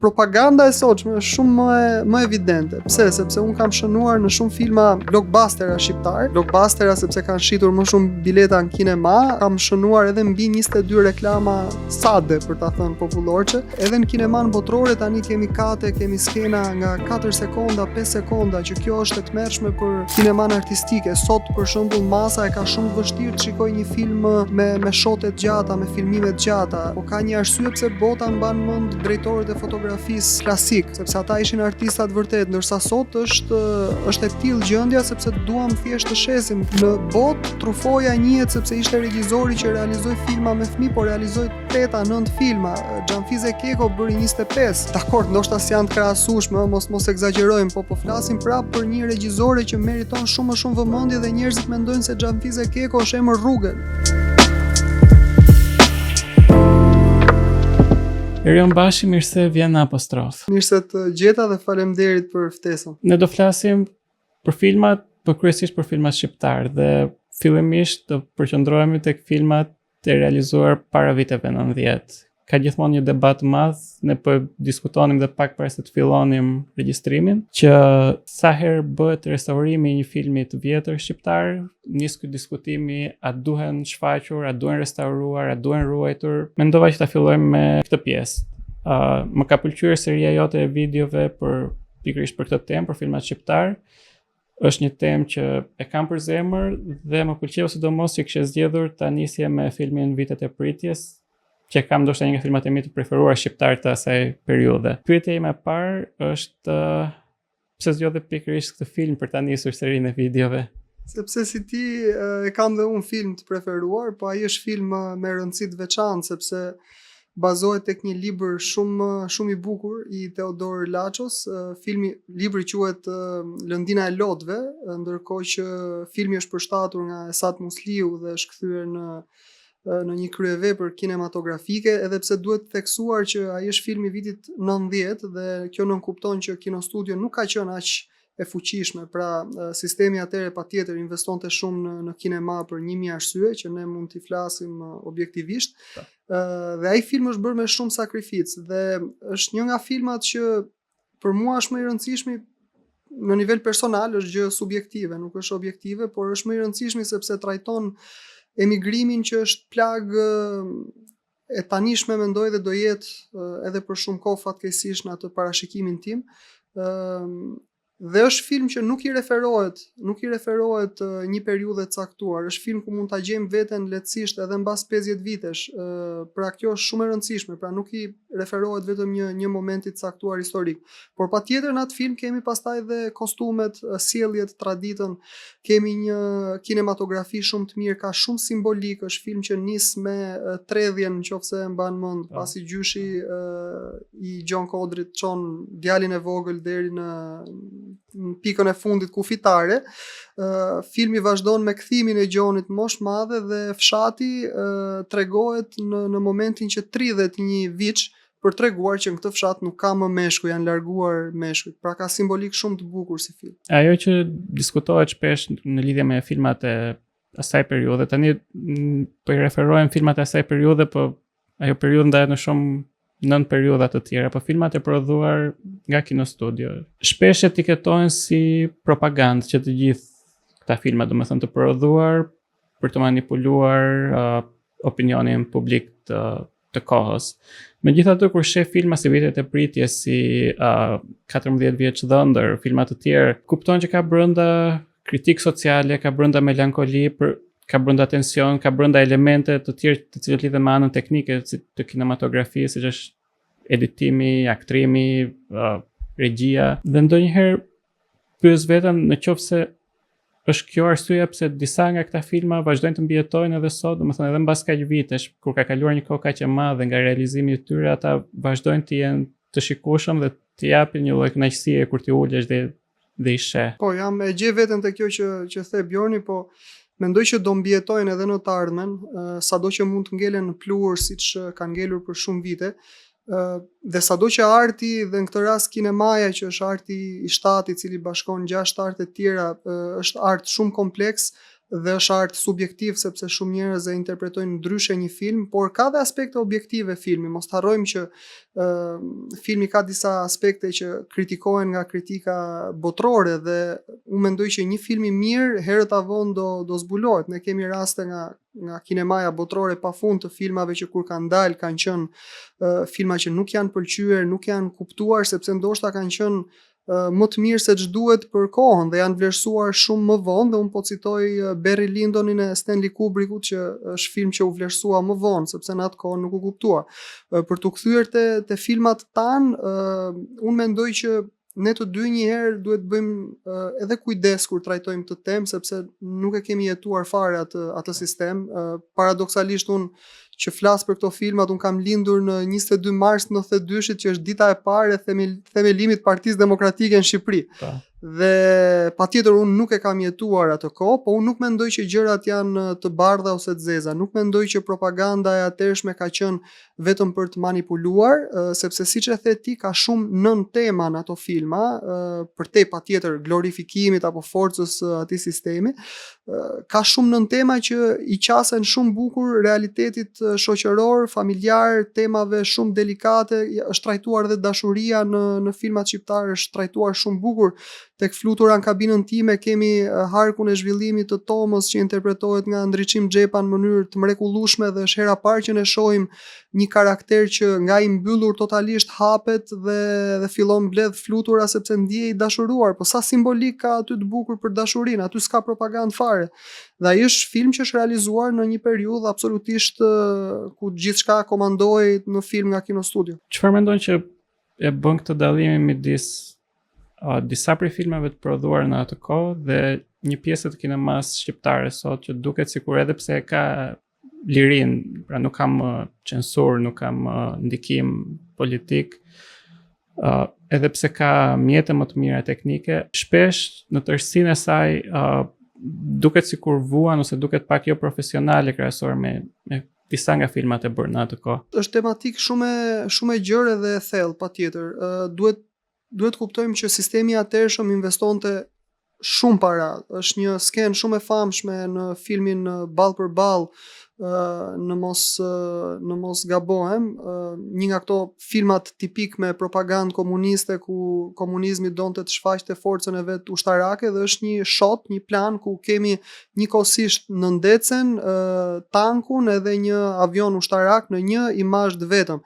propaganda e sotshme është shumë më evidente. Pse? Sepse unë kam shënuar në shumë filma blockbustera shqiptar, blockbustera sepse kanë shitur më shumë bileta në kinema, kam shënuar edhe mbi 22 reklama sade, për ta thënë popullorçe. Edhe në kineman botrore tani kemi kate, kemi skena nga 4 sekonda, 5 sekonda, që kjo është e tmerrshme për kineman artistike. Sot për shembull masa e ka shumë të vështirë të shikojë një film me shote të gjata, me filmime të gjata. Po ka një arsye pse bota mban mend drejtorët e fotografisë klasik, sepse ata ishin artistat vërtet, ndërsa sot është e tillë gjendja sepse duam thjesht të shesim. Në botë Trufoja njihet sepse ishte regjizori që realizoi filma me fëmijë, por realizoi 8-9 filma. Xhanfize Keko bëri 25. Dakor, ndoshta janë të krahasueshme, mos egzagjerojmë, po flasim prapë për një regjizore që meriton shumë më shumë vëmendje dhe njerëzit mendojnë se Xhanfize Keko është emër rrugën. Erion Bashi, mirë se vjen në apostrof. Mirë se të gjeta dhe faleminderit për ftesën. Ne do flasim për filmat, por kryesisht për filmat shqiptar dhe fillimisht do përqendrohemi tek filmat e realizuar para viteve 90. Ka gjithmonë një debat të madh, ne po diskutonim dhe pak para se të fillonim regjistrimin, që sa herë bëhet restaurimi i një filmi të vjetër shqiptar, nis ky diskutimi, a duhen shfaqur, a duhen restauruar, a duhen ruajtur. Mendova që ta fillojmë me këtë pjesë. Më ka pëlqyer seria jote e videove pikërisht për këtë temë, për filmat shqiptar. Është një temë që e kam për zemër dhe më pëlqeu sidomos që kishe zgjedhur ta nisje me filmin Vitet e pritjes, që kam ndoshta një nga filmat e mi të preferuar shqiptar të asaj periudhe. Pyetja ime e parë është pse zgjodhe pikërisht këtë film për ta nisur serinë e videove? Sepse si ti e kam dhe unë film të preferuar, po ai është film me rëndësi të veçantë sepse bazohet tek një libër shumë i bukur i Teodor Laços. Libri quhet Lëndina e lotëve, ndërkohë që filmi është përshtatur nga Esat Musliu dhe është kthyer në një kryevepër kinematografike, edhe pse duhet theksuar që ai është film i vitit 90 dhe kjo nënkupton që Kino Studio nuk ka qenë aq e fuqishme, pra sistemi atëherë patjetër investonte shumë në kinema për 1000 arsye që ne mund t'i flasim objektivisht. Dhe ai film është bërë me shumë sakrificë dhe është një nga filmat që për mua është më i rëndësishmi në nivel personal, është gjë subjektive, nuk është objektive, por është më i rëndësishmi sepse trajton emigrimin që është plagë e tanishme, mendoj, dhe do jetë edhe për shumë kohë fatkeqësisht në atë parashikimin tim. Dhe është film që nuk i referohet një periudhe të caktuar. Është film ku mund ta gjejmë veten lehtësisht edhe mbas 50 vitesh. Pra kjo është shumë e rëndësishme, pra nuk i referohet vetëm një momenti të caktuar historik. Por patjetër në atë film kemi pastaj dhe kostumet, sjelljet, traditën, kemi një kinematografi shumë të mirë, ka shumë simbolik, është film që nis me tredhjen, nëse e mban mend, pasi gjyshi i Gjon Kodrit çon djalin e vogël deri në pikën e fundit kufitare. Filmi vazhdon me kthimin e Gjonit moshë madhe dhe fshati tregohet në momentin që 31 vjeç, për treguar që në këtë fshat nuk ka më meshkuj, janë larguar meshkujt. Pra ka simbolik shumë të bukur si film. Ajo që diskutohet shpesh në lidhje me filmat e asaj periudhe, tani po i referojmë filmat e asaj periudhe, po ajo periudhë ndahet në shumë nën periudha të tjera, po filmat e prodhuar nga Kino Studio shpesh etiketohen si propagandë, që të gjithë këta filma, domethënë të prodhuar për të manipuluar opinionin publik të kohës. Megjithatë, kur sheh filma si Vitet e pritjes, si 14 vjeç dhëndër, filma të tjerë, kupton që ka brenda kritikë sociale, ka brenda melankoli, ka brenda tension, ka brenda elemente të tjerë të cilët lidhen me anën teknike të kinematografisë, siç është editimi, aktrimi, regjia. Dhe ndonjëherë pyes veten nëse është kjo arsyeja pse disa nga këta filma vazhdojnë të mbijetojnë edhe sot, domethënë edhe mbas kaq vitesh, kur ka kaluar një kohë kaq e madhe nga realizimi i tyre, ata vazhdojnë të jenë të shikueshëm dhe të japin një lloj kënaqësie kur ti ulesh dhe i sheh. Po, jam e gjej veten te kjo që the Bjorni, po mendoj që do mbijetojnë edhe në të ardhmen, sado që mund të ngelen në pluhur siç kanë ngelur për shumë vite, dhe sado që arti, dhe në këtë rast kinemaja, që është arti i shtatit, i cili bashkon 6 arte të tjera, është art shumë kompleks, dhe është art subjektiv sepse shumë njerëz e interpretojnë ndryshe një film, por ka dhe aspekte objektive filmi. Mos harrojmë që filmi ka disa aspekte që kritikohen nga kritika botërore dhe unë mendoj që një film i mirë herët avon do zbulohet. Ne kemi raste nga kinemaja botërore pafund të filmave që kur kanë dalë kanë qenë filma që nuk janë pëlqyer, nuk janë kuptuar sepse ndoshta kanë qenë më të mirë se ç'duhet për kohën dhe janë vlerësuar shumë më vonë dhe unë po citoj Barry Lyndonin e Stanley Kubrickut që është film që u vlerësua më vonë sepse në atë kohë nuk u kuptua. Për t'u kthyer te filmat tan, unë mendoj që ne të dy një herë duhet bëjmë edhe kujdes kur trajtojmë këtë temë sepse nuk e kemi jetuar fare atë sistem. Paradoksalisht unë që flas për këto filmat, unë kam lindur në 22 mars 92-shit që është dita e parë e themelimit të Partisë Demokratike në Shqipëri. Po. Dhe patjetër unë nuk e kam jetuar atë kohë, po unë nuk mendoj që gjërat janë të bardha ose të zeza. Nuk mendoj që propaganda e atëhershme ka qenë vetëm për të manipuluar, sepse siç e the ti ka shumë nën tema në ato filma, përtej patjetër glorifikimit apo forcës atij sistemi, ka shumë nën tema që i qasen shumë bukur realitetit shoqëror, familjar, temave shumë delikate, është trajtuar dhe dashuria në filmat shqiptar, është trajtuar shumë bukur. Tek Flutura në kabinën time kemi harkun e zhvillimit të Tomës që interpretohet nga Ndriçim Xhepa në mënyrë të mrekullueshme dhe është hera parë që ne shohim një karakter që nga i mbyllur totalisht hapet dhe fillon mbledh flutura sepse ndjej i dashuruar, po sa simbolik ka aty të bukur për dashurinë, aty s'ka propagandë fare. Dhe ai është film që është realizuar në një periudhë absolutisht ku gjithçka komandohej në film nga Kino Studio. Çfarë mendon që e bën këtë dallimin midis disa prej filmave të prodhuar në atë kohë dhe një pjesë të kinemas shqiptare sot që duket sikur edhe pse ka lirin, pra nuk kam censur, nuk kam ndikim politik, edhe pse ka mjete më të mira teknike, shpesh në tërësinë e saj duket sikur vuan ose duket pak jo profesionale krahasuar me disa nga filmat e bërë në atë kohë. Është tematik shumë e gjerë dhe e thellë patjetër. Duhet kuptojmë që sistemi i atëhershëm investonte shumë para. Është një skenë shumë e famshme në filmin Ball për Ball, në mos gabohem, një nga këto filmat tipik me propagandë komuniste ku komunizmi donte të shfaqte forcën e vet ushtarake dhe është një shot, një plan ku kemi njëkohësisht në ndecen tankun edhe një avion ushtarak në një imazh të vetëm.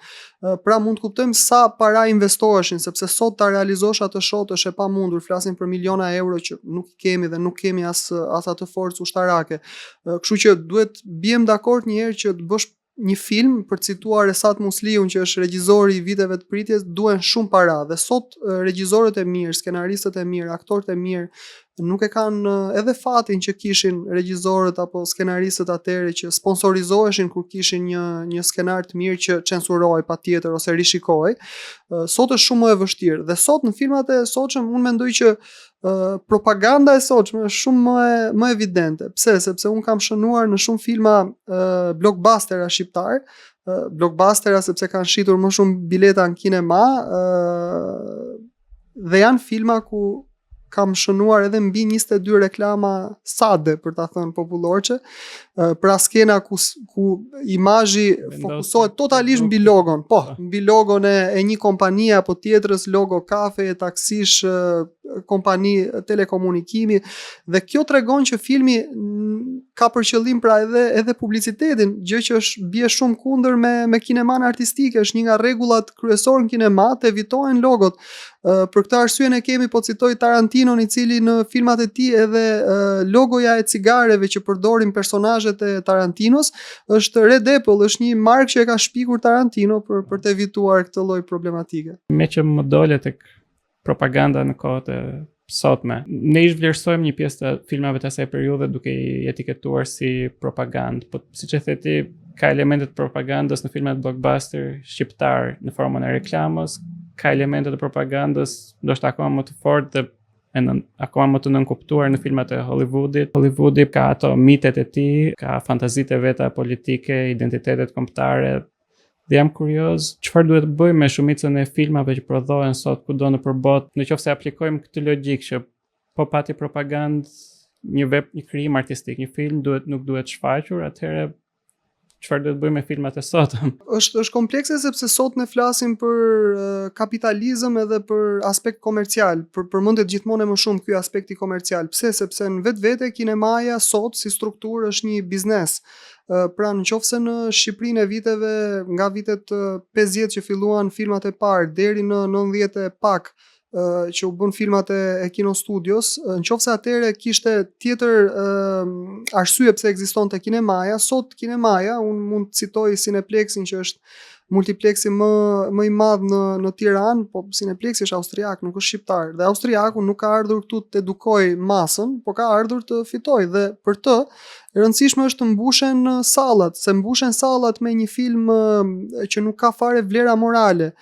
Pra mund të kuptojmë sa para investoheshin, sepse sot ta realizosh atë shot është e pamundur, flasim për miliona euro që nuk kemi dhe nuk kemi as atë forcë ushtarake. Kështu që duhet biem dakord një herë që të bësh një film, për të cituar Esat Musliun që është regjizori i viteve të pritjes, duhen shumë para dhe sot regjisorët e mirë, skenaristët e mirë, aktorët e mirë nuk e kanë edhe fatin që kishin regjisorët apo skenaristët atëherë që sponsorizoheshin kur kishin një skenar të mirë që censurohej patjetër ose rishikohej. Sot është shumë më e vështirë dhe sot në filmat e sotshëm unë mendoj që propaganda e sotshme është shumë më evidente. Pse? Sepse unë kam shënuar në shumë filma blockbustera shqiptar, blockbustera sepse kanë shitur më shumë bileta në kinema, dhe janë filma ku kam shënuar edhe mbi 22 reklama sade, për ta thënë popullorçe, pra skena ku imazhi fokusohet totalisht mbi logon, mbi logon e një kompanie apo tjetrës, logo kafe, taksish, kompani telekomunikimi, dhe kjo tregon që filmi ka për qëllim pra edhe publicitetin, gjë që bie shumë kundër me kineman artistike, është një nga rregullat kryesorë në kinema, të evitohen logot. Për këtë arsye ne kemi, po citoj Tarantinon, i cili në filmat e tij edhe logoja e cigareve që përdorin personazhet e Tarantinos është Red Apple, është një markë që e ka shpikur Tarantino për të evituar këtë lloj problematike. Me që më dole tek propaganda në kohët e sotme, ne i vlerësojmë një pjesë të filmave të asaj periudhe duke i etiketuar si propagandë, po siç e the ti, ka elementet propagandës në filmat blockbuster shqiptar në formën e reklamës, ka elementet e propagandës ndoshta akoma më të fortë dhe akoma më të nënkuptuar në filmat e Hollywoodit. Hollywoodi ka ato mitet e tij, ka fantazitë e veta politike, identitetet kombëtare. Dhe jam kurioz, çfarë duhet bëjmë me shumicën e filmave që prodhohen sot kudo nëpër botë, nëse aplikojmë këtë logjikë që po pati propagandë një krijim artistik, një film nuk duhet shfaqur, atëherë çfarë duhet bëjmë me filmat e sotëm? Është komplekse sepse sot ne flasim për kapitalizëm edhe për aspekt komercial, përmendet gjithmonë më shumë ky aspekti komercial. Pse? Sepse në vetvete kinemaja sot si strukturë është një biznes. Pra nëse në Shqipërinë e viteve nga vitet 50 që filluan filmat e parë deri në 90 e pak që u bën filmat e Kino Studios, nëse atëre kishte tjetër arsye pse ekzistonte kinemaja, sot kinemaja, unë mund të citoj Cineplexin që është multiplexi më i madh në Tiranë, po Cineplexi është austriak, nuk është shqiptar. Dhe austriaku nuk ka ardhur këtu të edukoj masën, po ka ardhur të fitojë dhe për të e rëndësishme është të mbushen sallat, se mbushen sallat me një film që nuk ka fare vlera morale.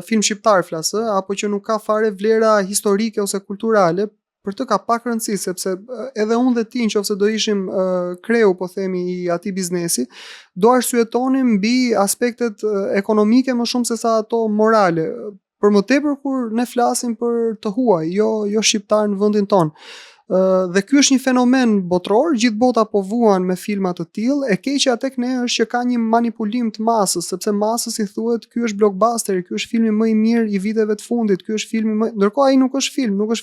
Film shqiptar flasë, apo që nuk ka fare vlera historike ose kulturale, për të ka pak rëndësi, sepse edhe unë dhe ti nëse do ishim kreu, po themi, i atij biznesi, do arsyetonim mbi aspektet ekonomike më shumë se sa ato morale. Për më tepër kur ne flasim për të huaj, jo shqiptar në vendin tonë. Dhe ky është një fenomen botror, gjithë bota po vuan me filma të tillë, e keqja tek ne është që ka një manipulim të masës, sepse masës i thuhet ky është blockbuster, ky është filmi më i mirë i viteve të fundit, ky është filmi ndërkohë ai nuk është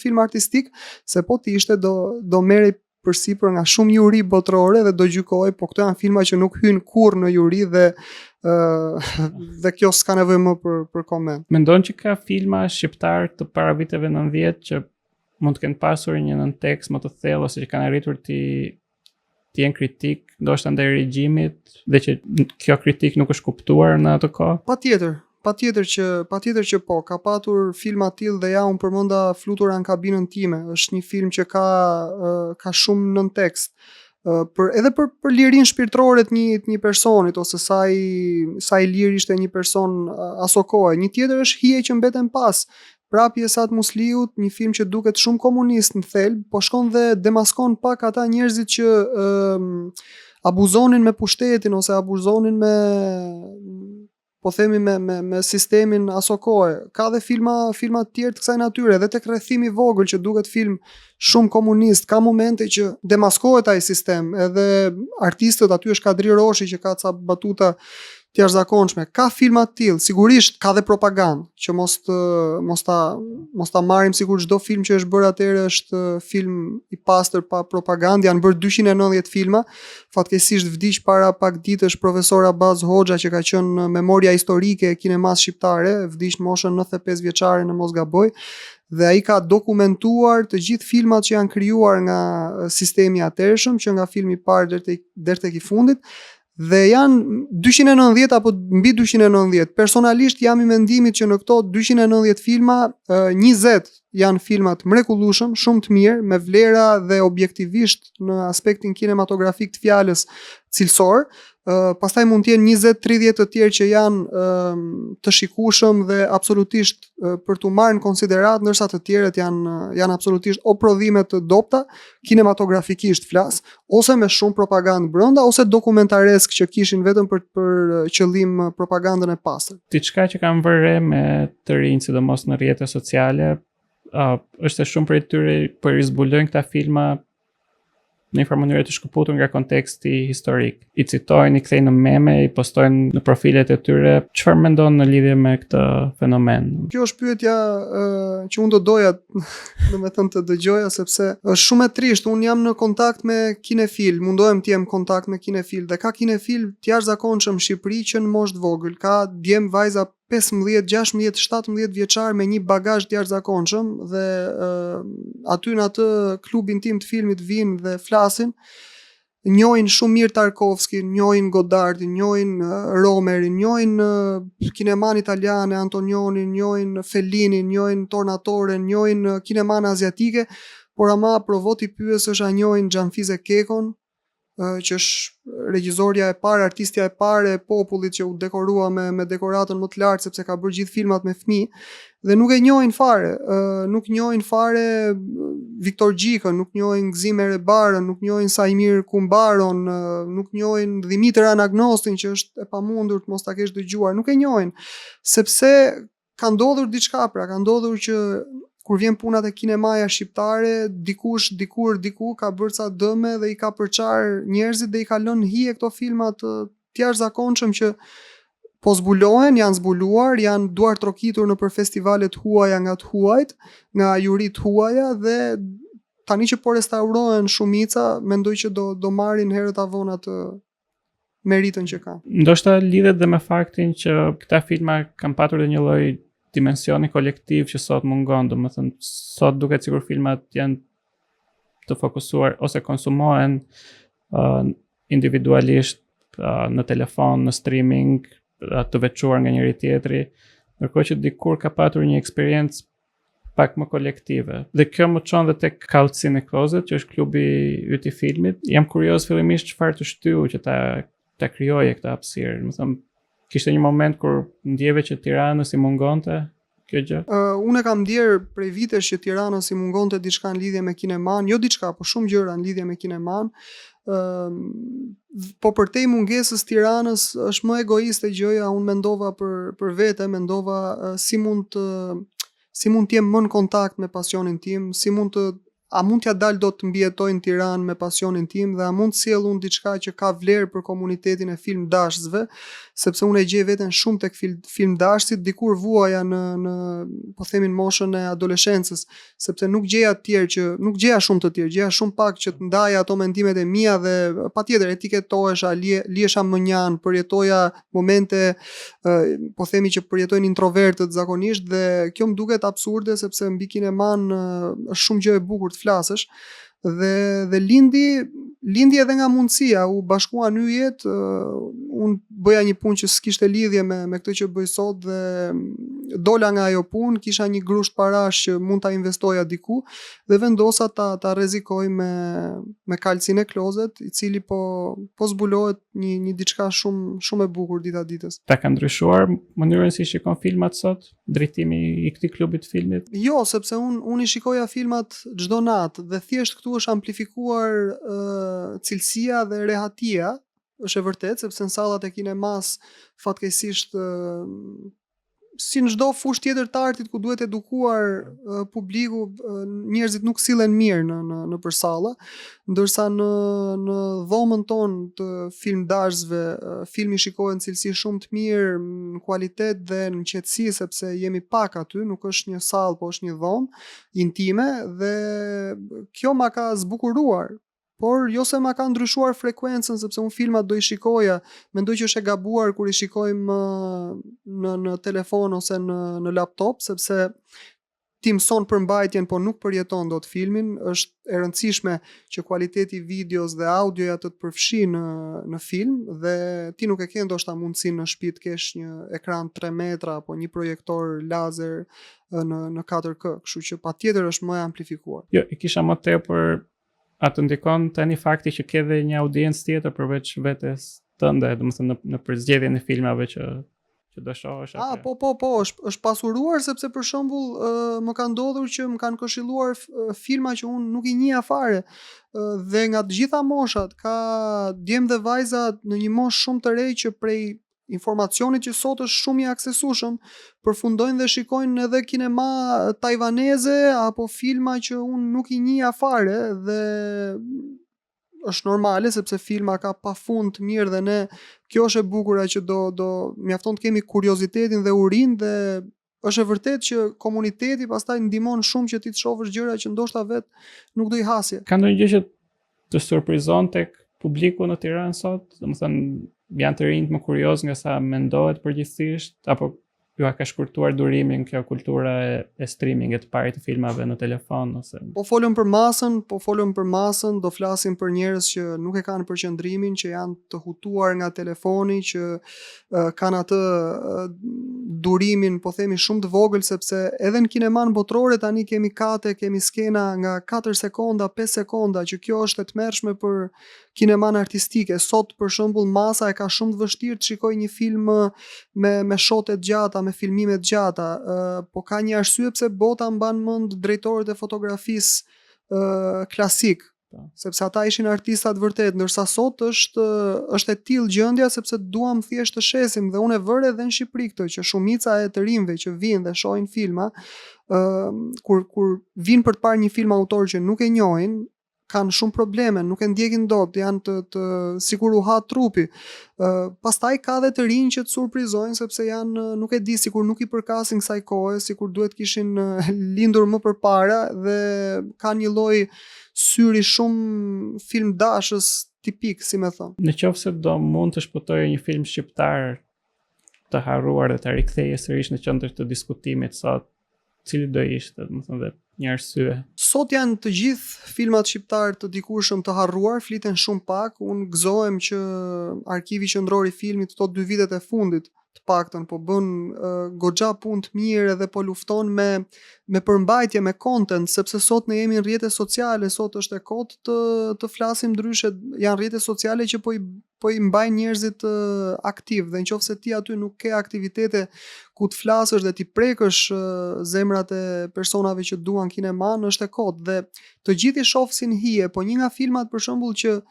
film artistik, se po të ishte do merrej përsipër nga shumë juri botrore dhe do gjykoj, po këto janë filma që nuk hyn kurrë në juri dhe kjo s'ka nevojë më për koment. Mendon që ka filma shqiptar të para viteve 90 që mund të kenë pasur një nëntekst më të thellë ose që kanë arritur të jenë kritik, ndoshta ndaj regjimit, dhe që kjo kritik nuk është kuptuar në atë kohë? Patjetër që po, ka patur filma të tillë dhe ja unë përmenda Flutura në kabinën time, është një film që ka shumë nëntekst. Edhe për lirinë shpirtërore të një personit ose sa i lirë ishte një person aso kohë. Një tjetër është Hije që mbeten pas. Prapë Esat Musliut, një film që duket shumë komunist në thelb, po shkon dhe demaskon pak ata njerëzit që abuzonin me pushtetin ose abuzonin me sistemin aso kohë. Ka dhe filma të tjerë të kësaj natyre, edhe tek Rrethimi i vogël që duket film shumë komunist, ka momente që demaskohet ai sistem, edhe artistët aty është Kadri Roshi që ka ca batuta të jashtëzakonshme. Ka filma të tillë, sigurisht ka dhe propagandë, që mos ta marrim sikur çdo film që është bërë atëherë është film i pastër pa propagandë. Janë bërë 290 filma. Fatkeqësisht vdiq para pak ditësh profesor Abaz Hoxha që ka qenë memoria historike e kinemas shqiptare, vdiq në moshën 95 vjeçare në mos gaboj. Dhe ai ka dokumentuar të gjithë filmat që janë krijuar nga sistemi i atëhershëm, që nga filmi i parë deri tek i fundit. Dhe janë 290 apo mbi 290. Personalisht jam i mendimit që në këto 290 filma, 20 janë filmat mrekullueshëm, shumë të mirë, me vlera dhe objektivisht në aspektin kinematografik të fjalës cilësor. Pastaj mund të jenë 20-30 të tjerë që janë të shikueshëm dhe absolutisht për t'u marrë në konsiderat, ndërsa të tjerët janë absolutisht o prodhime të dobta, kinematografikisht flas, ose me shumë propagandë brenda, ose dokumentaresk që kishin vetëm për qëllim propagandën e pastër. Diçka që kam vënë me të rinj, sidomos në rrjetet sociale, është se shumë prej tyre po i zbulojnë këta filma në një mënyrë të shkëputur nga konteksti historik. I citojnë, i kthejnë në meme, i postojnë në profilet e tyre. Çfarë mendon në lidhje me këtë fenomen? Kjo është pyetja që unë do doja, domethënë të dëgjoja, sepse është shumë e trisht. Unë jam në kontakt me kinefil, mundohem të jem në kontakt me kinefil, dhe ka kinefil të jashtëzakonshëm në Shqipëri që në moshë të vogël, ka djem vajza 15, 16, 17 vjeçar me një bagazh të jashtëzakonshëm dhe aty në atë klubin tim të filmit vinë dhe flasin, njohin shumë mirë Tarkovskin, njohin Godardin, njohin Romerin, njohin kineman italiane, Antonionin, njohin Fellinin, njohin Tornatoren, njohin kineman aziatike, por ama provoti pyes është a njohin Xhanfize Kekon, që është regjizorja e parë, artistja e parë e popullit që u dekorua me dekoratën më të lartë sepse ka bërë gjithë filmat me fëmijë, dhe nuk e njohin fare, nuk njohin fare Viktor Gjikën, nuk njohin Gzim Erebarën, nuk njohin Sajmir Kumbaron, nuk njohin Dimitër Anagnostin që është e pamundur të mos ta kesh dëgjuar, nuk e njohin, sepse ka ndodhur diçka, pra ka ndodhur që kur vjen puna te kinemaja shqiptare, diku ka bërë ca dëme dhe i ka përçar njerëzit dhe i ka lënë hije këto filma të jashtëzakonshëm që po zbulohen, janë zbuluar, janë duar trokitur nëpër festivalet huaja nga të huajt, nga jurit huaja dhe tani që po restaurohen shumica, mendoj që do marrin herët avon atë meritën që kanë. Ndoshta lidhet dhe me faktin që këta filma kanë patur edhe një lloj dimensioni kolektiv që sot mungon, domethënë sot duket sikur filmat janë të fokusuar ose konsumohen individualisht në telefon, në streaming, të veçuar nga njëri tjetri, ndërkohë që dikur ka patur një eksperiencë pak më kolektive. Dhe kjo më çon dhe tek Couch in the Closet, që është klubi yt i filmit. Jam kurioz fillimisht çfarë të shtyu që ta krijoje këtë hapësirë. Do të them, kishte një moment kur ndjeve që Tiranës i mungonte kjo gjë? Unë kam ndjer prej vitesh që Tiranës i mungonte diçka në lidhje me kineman, jo diçka, po shumë gjëra në lidhje me kineman. Po përtej mungesës Tiranës është më egoiste gjëja, unë mendova për vete, mendova si mund të jem më në kontakt me pasionin tim, a mund t'ja dal dot të mbijetoj në Tiranë me pasionin tim dhe a mund të sjell unë diçka që ka vlerë për komunitetin e filmdashësve, sepse unë e gjej veten shumë tek filmdashësit, dikur vuaja në po themin moshën e adoleshencës, sepse nuk gjeja shumë të tjerë, gjeja shumë pak që të ndaja ato mendimet e mia dhe patjetër etiketohesha, lihesha mënjan, përjetoja momente po themi që përjetojnë introvertët zakonisht dhe kjo më duket absurde sepse mbi kineman është shumë gjë e bukur të flasësh dhe lindi edhe nga mundësia, u bashkuan yjet, unë bëja një punë që s'kishte lidhje me këtë që bëj sot dhe dola nga ajo punë, kisha një grusht parash që mund ta investoja diku dhe vendosa ta rrezikoj me Couch in the Closet, i cili po zbulohet një diçka shumë e bukur dita ditës. Ta ka ndryshuar mënyrën si shikon filmat sot, drejtimi i këtij klubi të filmit? Jo, sepse unë i shikoja filmat çdo natë dhe thjesht këtu është amplifikuar cilësia dhe rehatia, është e vërtet, sepse në sallat e kinemas fatkeqësisht si në çdo fushë tjetër të artit ku duhet edukuar publiku, njerëzit nuk sillen mirë në për salla, ndërsa në dhomën tonë të filmdashësve, filmi shikohet në cilësi shumë të mirë, në kualitet dhe në qetësi, sepse jemi pak aty, nuk është një sallë, po është një dhomë intime dhe kjo ma ka zbukuruar. Por jo se ma ka ndryshuar frekuencën, sepse unë filmat do i shikoja, mendoj që është e gabuar kur i shikojmë në telefon ose në laptop, sepse ti mëson përmbajtjen, po nuk përjeton dot filmin. Është e rëndësishme që kualiteti videos dhe audioja të përfshi në film dhe ti nuk e ke ndoshta mundësinë në shtëpi të kesh një ekran 3 metra apo një projektor lazer në 4K, kështu që patjetër është më e amplifikuar. Jo, i kisha më tepër atë ndikon tani fakti që ke dhe një audiencë tjetër përveç vetes tënde, domethënë në përzgjedhjen e filmave që do shohësh atë. Po, është pasuruar sepse për shembull më ka ndodhur që më kanë këshilluar filma që unë nuk i njeh fare dhe nga të gjitha moshat, ka djem dhe vajza në një moshë shumë të re që prej informacionit që sot është shumë i aksesueshëm, përfundojnë dhe shikojnë edhe kinema tajvaneze apo filma që unë nuk i njeh fare dhe është normale sepse filma ka pafund të mirë dhe ne kjo është e bukura që do mjafton të kemi kuriozitetin dhe urinë dhe është e vërtet që komuniteti pastaj ndihmon shumë që ti të shohësh gjëra që ndoshta vet nuk do i hasje. Ka ndonjë gjë që të surprizon tek publiku në Tiranë sot? Domethënë janë të rinjt më kurioz nga sa mendohet përgjithsisht, apo ju ka shkurtuar durimin kjo kultura e streaminget, parit të filmave në telefon ose? Po folëm për masën, do flasim për njerëz që nuk e kanë përqendrimin, që janë të hutuar nga telefoni, që kanë atë durimin, po themi shumë të vogël, sepse edhe në kineman botrore tani kemi kate, kemi skena nga 4 sekonda, 5 sekonda, që kjo është e tmerrshme për kineman artistike. Sot për shembull masa e ka shumë të vështirë të shikojë një film me shote të gjata, me filmime të gjata, po ka një arsye pse bota mban mend drejtorët e fotografisë klasik. Sepse ata ishin artistat vërtet, ndërsa sot është e tillë gjendja sepse duam thjesht të shesim dhe unë e vëre edhe në Shqipëri këtë që shumica e të rinjve që vinë dhe shohin filma, kur vinë për të parë një film autor që nuk e njohin, kanë shumë probleme, nuk e ndjekin dot, janë të sikur u ha trupi. Pastaj ka dhe të rinj që të surprizojnë sepse janë, nuk e di, sikur nuk i përkasin kësaj kohe, sikur duhet kishin lindur më përpara dhe kanë një lloj syri shumë film dashës tipik, si më thon. Në qoftë se do mund të shpëtojë një film shqiptar të harruar dhe të rikthejë sërish në qendër të diskutimit sot, cili do ishte, domethënë, dhe një arsye? Sot janë të gjithë filmat shqiptar të dikurshëm të harruar, fliten shumë pak. Unë gëzohem që Arkivi Qendror i Filmit këto 2 vitet e fundit të paktën po bën goxha punë të mirë edhe po lufton me përmbajtje, me content, sepse sot ne jemi në rrjete sociale, sot është e kohë të flasim ndryshe, janë rrjete sociale që po i mbajnë njerëzit aktiv, dhe nëse ti aty nuk ke aktivitete ku të flasësh dhe ti prekësh zemrat e personave që duan kineman, është e kohë dhe të gjithë i shohin hije, po një nga filmat për shembull që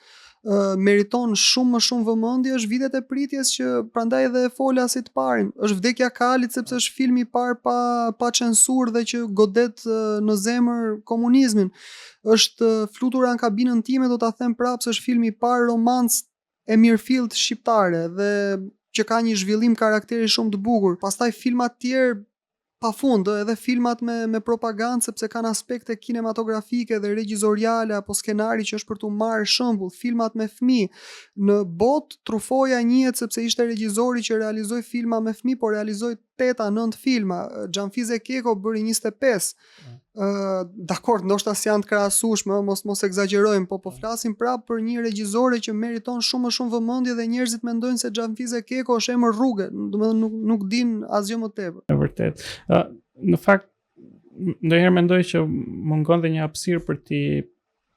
meriton shumë më shumë vëmendje është Vitet e pritjes, që prandaj edhe e fola si të parin. Është Vdekja e Kalit sepse është filmi i parë pa censurë dhe që godet në zemër komunizmin. Është Flutura në kabinën time, do ta them prapë se është filmi i parë romancë e mirëfillt shqiptare dhe që ka një zhvillim karakteri shumë të bukur. Pastaj filma të tjerë pafund, edhe filmat me propagandë, sepse kanë aspekte kinematografike dhe regjizoriale apo skenari që është për t'u marrë shembull. Filmat me fëmijë në botë, Trufoja njihet sepse ishte regjizori që realizoi filma me fëmijë, por realizoi 8-9 filma. Xhanfize Keko bëri 25. Dakor, ndoshta s'janë të krahasueshme, mos egzagjerojmë, po flasim prapë për një regjizore që meriton shumë më shumë vëmendje dhe njerëzit mendojnë se Xhanfize Keko është emër rruge, domethënë nuk din asgjë më tepër. Në vërtet. Në fakt, ndonjëherë mendoj që mungon dhe një hapësirë për t'i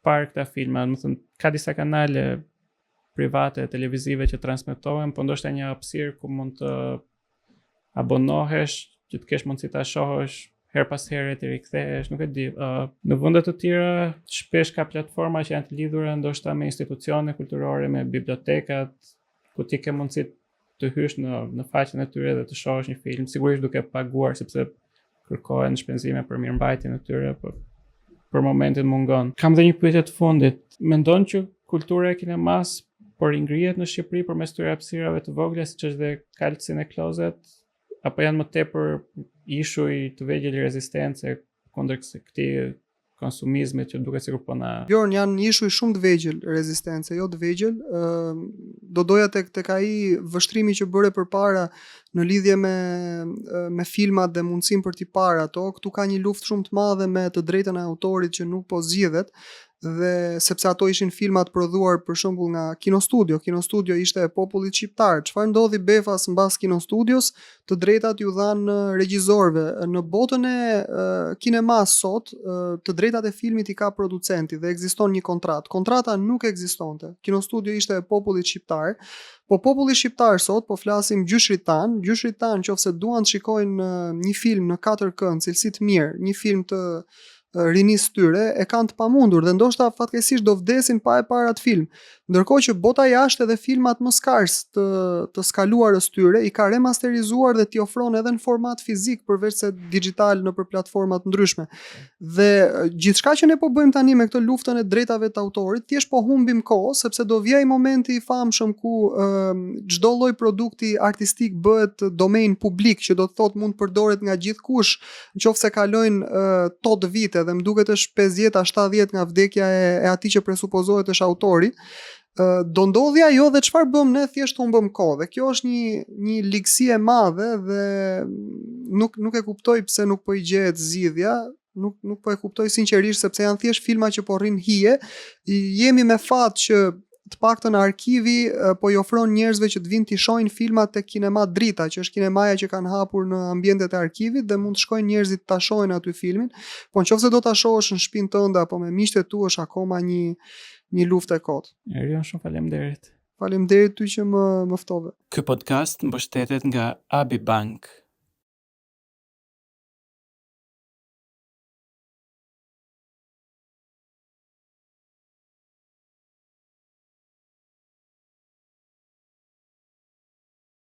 parë këta filma, domethënë ka disa kanale private televizive që transmetohen, po ndoshta një hapësirë ku mund të abonohesh, që të kesh mundësi ta shohësh her pas here të rikthehesh, nuk e di. Në vende të tjera shpesh ka platforma që janë të lidhura ndoshta me institucione kulturore, me bibliotekat, ku ti ke mundësi të hysh në faqen e tyre dhe të shohësh një film, sigurisht duke paguar sepse kërkohen shpenzime për mirëmbajtjen e tyre, por për momentin mungon. Kam dhe një pyetje të fundit. Mendon që kultura e kinemas po ringrihet në Shqipëri përmes këtyre hapësirave të vogla, siç është dhe Kaltësin e Closet, apo janë më tepër ishuj të vegjël rezistence kundër këtij konsumizmit që duket sikur po na... Bjorn, janë ishuj shumë të vegjël rezistence, jo të vegjël. Do doja tek ai vështrimi që bëre përpara në lidhje me filmat dhe mundësinë për t'i parë ato. Këtu ka një luftë shumë të madhe me të drejtën e autorit që nuk po zgjidhet, dhe sepse ato ishin filmat prodhuar për shembull nga Kinostudio. Kinostudio ishte e popullit shqiptar. Çfarë ndodhi befas mbas Kinostudios? Të drejtat ju dhanë regjizorëve. Në botën e kinemas sot, të drejtat e filmit i ka producenti dhe ekziston një kontratë. Kontrata nuk ekzistonte. Kinostudio ishte e popullit shqiptar. Po populli shqiptar sot, po flasim gjyshrit tan, nëse duan të shikojnë një film në 4K, cilësi të mirë, një film të rinis tyre, e kanë të pamundur dhe ndoshta fatkeqësisht do vdesin pa e parë atë film. Ndërkohë që bota jashtë edhe filmat më skars të skaluarës tyre i ka remasterizuar dhe t'i ofron edhe në format fizik përveç se digital nëpër platformat ndryshme. Dhe gjithçka që ne po bëjmë tani me këtë luftën e drejtave të autorit, thjesht po humbim kohë, sepse do vijë momenti i famshëm ku çdo lloj produkti artistik bëhet domen publik, që do të thotë mund përdoret nga gjithkush, nëse kalojnë tot vite dhe më duket është 50-70 nga vdekja e atij që presupozohet është autori. Do ndodhi ajo dhe çfarë bëm ne, thjesht humbëm kohë. Dhe kjo është një ligësi e madhe dhe nuk e kuptoj pse nuk po i gjehet zgjidhja, nuk po e kuptoj sinqerisht sepse janë thjesht filma që po rrin hije. Jemi me fat që të paktën Arkivi po i ofron njerëzve që të vinë të shohin filmat tek Kinema Drita, që është kinemaja që kanë hapur në ambientet e Arkivit dhe mund të shkojnë njerëzit ta shohin aty filmin. Po nëse do ta shohësh në shtëpinë tënde apo me miqtë tu, është akoma një luftë e kotë. Erion, shumë faleminderit. Faleminderit ty që më ftove. Ky podcast mbështetet nga Abi Bank.